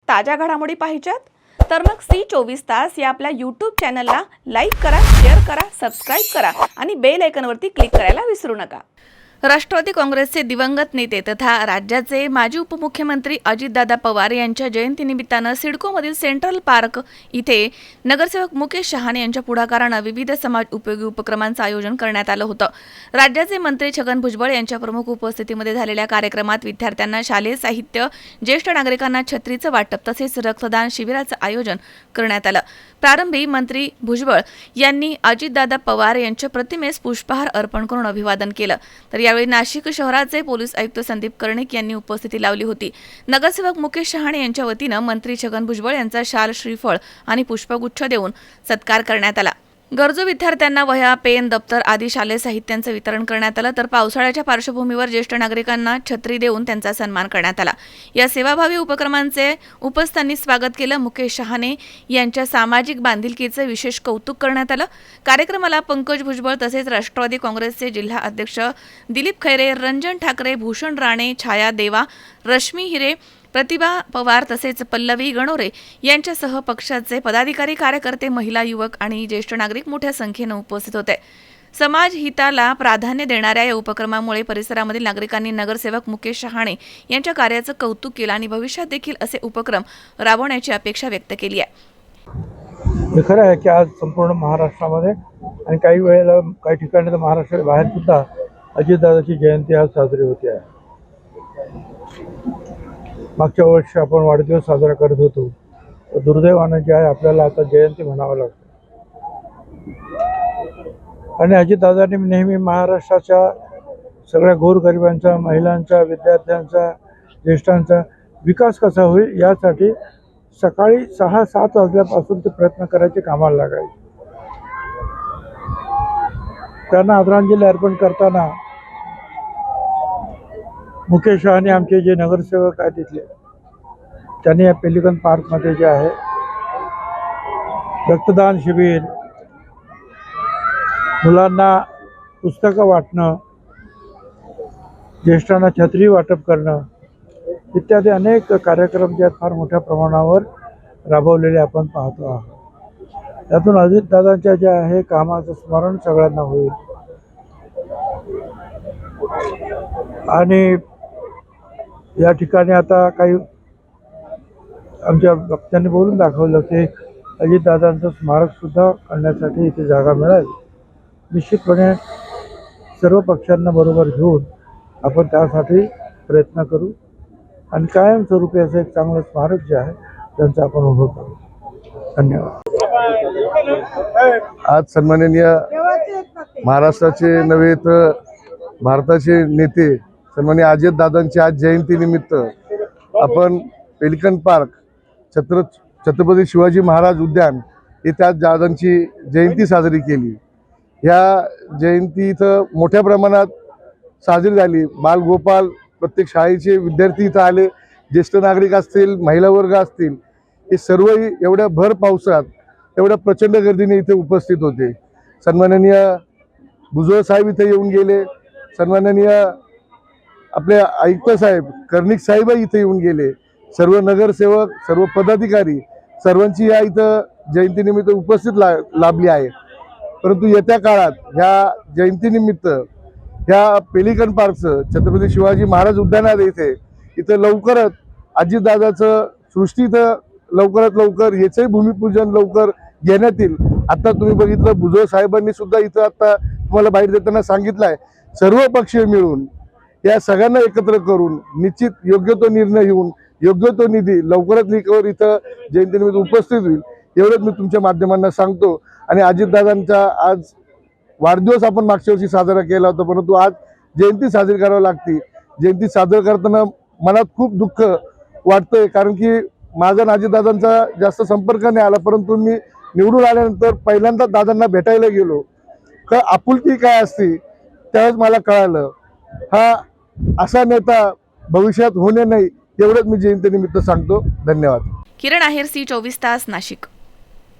ताज्या घडामोडी पाहिजेत? तर मग C24 तास या आपल्या YouTube चॅनलला लाईक करा, शेअर करा, सबस्क्राईब करा आणि बेल आयकॉनवरती क्लिक करायला विसरू नका। राष्ट्रवादी काँग्रेसचे दिवंगत नेते तथा राज्याचे माजी उपमुख्यमंत्री अजितदादा पवार यांच्या जयंतीनिमित्तानं सिडकोमधील सेंट्रल पार्क इथे नगरसेवक मुकेश शहाणे यांच्या पुढाकारानं विविध समाज उपयोगी उपक्रमांचं आयोजन करण्यात आलं होतं। राज्याचे मंत्री छगन भुजबळ यांच्या प्रमुख उपस्थितीमध्ये झालेल्या कार्यक्रमात विद्यार्थ्यांना शालेय साहित्य, ज्येष्ठ नागरिकांना छत्रीचं वाटप तसेच रक्तदान शिबिराचं आयोजन करण्यात आलं। प्रारंभी मंत्री भुजबळ यांनी अजितदादा पवार यांच्या प्रतिमेस पुष्पहार अर्पण करून अभिवादन केलं। तर यावेळी नाशिक शहराचे पोलीस आयुक्त संदीप कर्णिक यांनी उपस्थिती लावली होती। नगरसेवक मुकेश शहाणे यांच्या वतीनं मंत्री छगन भुजबळ यांचा शाल, श्रीफळ आणि पुष्पगुच्छ देऊन सत्कार करण्यात आला। गरजू विद्यार्थ्यांना वह्या, पेन, दप्तर आदी शालेय साहित्यांचं वितरण करण्यात आलं। तर पावसाळ्याच्या पार्श्वभूमीवर ज्येष्ठ नागरिकांना छत्री देऊन त्यांचा सन्मान करण्यात आला। या सेवाभावी उपक्रमांचे उपस्थांनी स्वागत केलं। मुकेश शहाणे यांच्या सामाजिक बांधिलकीचे विशेष कौतुक करण्यात आलं। कार्यक्रमाला पंकज भुजबळ तसेच राष्ट्रवादी काँग्रेसचे जिल्हा अध्यक्ष दिलीप खैरे, रंजन ठाकरे, भूषण राणे, छाया देवा, रश्मी हिरे, प्रतिभा पवार तसेच पल्लवी गणोरे यांच्यासह पक्षाचे पदाधिकारी, कार्यकर्ते, महिला, युवक आणि ज्येष्ठ नागरिक मोठ्या संख्येने उपस्थित होते। समाज हिताला प्राधान्य देणाऱ्या या उपक्रमामुळे परिसरामधील नागरिकांनी नगरसेवक मुकेश शहाणे यांच्या कार्याचं कौतुक केलं आणि भविष्यात देखील असे उपक्रम राबवण्याची अपेक्षा व्यक्त केली आहे। हे खरं आहे की आज संपूर्ण महाराष्ट्रामध्ये आणि काही वेळेला काही ठिकाणी तर महाराष्ट्राच्या बाहेर सुद्धा अजितदादाची जयंती आज साजरी होते आहे। मागच्या वर्षी आपण वाढदिवस साजरा करत होतो, तर दुर्दैवानं जे आहे आपल्याला आता जयंती म्हणावं लागतं। आणि अजितदादांनी नेहमी महाराष्ट्राच्या सगळ्या गोरगरिबांचा, महिलांचा, विद्यार्थ्यांचा, ज्येष्ठांचा विकास कसा होईल यासाठी सकाळी 6-7 वाजल्यापासून ते प्रयत्न करायचे, कामाला लागायचे। त्यांना आदरांजली अर्पण करताना मुकेश शहाणे आमचे जे नगरसेवक आहेत तिथले, त्यांनी या पेलिकन पार्कमध्ये जे आहे रक्तदान शिबिर, मुलांना पुस्तकं वाटणं, ज्येष्ठांना छत्री वाटप करणं इत्यादी अनेक कार्यक्रम जे फार मोठ्या प्रमाणावर राबवलेले आपण पाहतो आहोत। त्यातून अजितदादांच्या जे आहे कामाचं स्मरण सगळ्यांना होईल। आणि या ठिकाणी आता काही आमच्या वक्त्यांनी बोलून दाखवलं की अजितदादांचं स्मारकसुद्धा करण्यासाठी इथे जागा मिळेल। निश्चितपणे सर्व पक्षांना बरोबर घेऊन आपण त्यासाठी प्रयत्न करू आणि कायमस्वरूपी असं एक चांगलं स्मारक जे आहे त्यांचं आपण उभं करू। धन्यवाद। आज सन्माननीय महाराष्ट्राचे नव्हे तर भारताचे नेते सन्माननीय अजितदादांची आज जयंतीनिमित्त आपण पेलिकन पार्क, छत्रपती शिवाजी महाराज उद्यान येथे आज दादांची जयंती साजरी केली। ह्या जयंती इथं मोठ्या प्रमाणात साजरी झाली। बालगोपाल, प्रत्येक शाळेचे विद्यार्थी इथं आले, ज्येष्ठ नागरिक असतील, महिला वर्ग असतील, हे सर्वही एवढ्या भर पावसात एवढ्या प्रचंड गर्दीने इथे उपस्थित होते। सन्माननीय भुजबळ साहेब इथे येऊन गेले, सन्माननीय आपले आयुक्त साहेब कर्णिक साहेबही इथे येऊन गेले, सर्व नगरसेवक, सर्व पदाधिकारी सर्वांची या इथं जयंतीनिमित्त उपस्थित लाभली आहे। परंतु येत्या काळात ह्या जयंतीनिमित्त ह्या पेलिकन पार्कचं छत्रपती शिवाजी महाराज उद्यानात इथं लवकरच अजितदादाचं सृष्टी इथं लवकरात लवकर याचंही भूमिपूजन लवकर घेण्यात येईल। आता तुम्ही बघितलं भुजबळ साहेबांनी सुद्धा इथं आता तुम्हाला बाहेर देताना सांगितलं आहे, सर्व पक्षीय मिळून या सगळ्यांना एकत्र करून निश्चित योग्य तो निर्णय घेऊन योग्य तो निधी लवकरात लवकर इथं जयंतीनिमित्त उपस्थित होईल, एवढंच मी तुमच्या माध्यमांना सांगतो। आणि अजितदादांचा आज वाढदिवस आपण मागच्या वर्षी साजरा केला होता, परंतु आज जयंती साजरी करावी लागते। जयंती साजरी करताना मनात खूप दुःख वाटतंय, कारण की माझा आणि अजितदादांचा जास्त संपर्क नाही आला, परंतु मी निवडून आल्यानंतर पहिल्यांदा दादांना भेटायला गेलो का आपुलकी काय असते त्यावेळेस मला कळालं। हा असा नेता भविष्यात होणे नाही, एवढंच मी जयंतीनिमित्त सांगतो। धन्यवाद। किरण आहेर, C24 तास, नाशिक।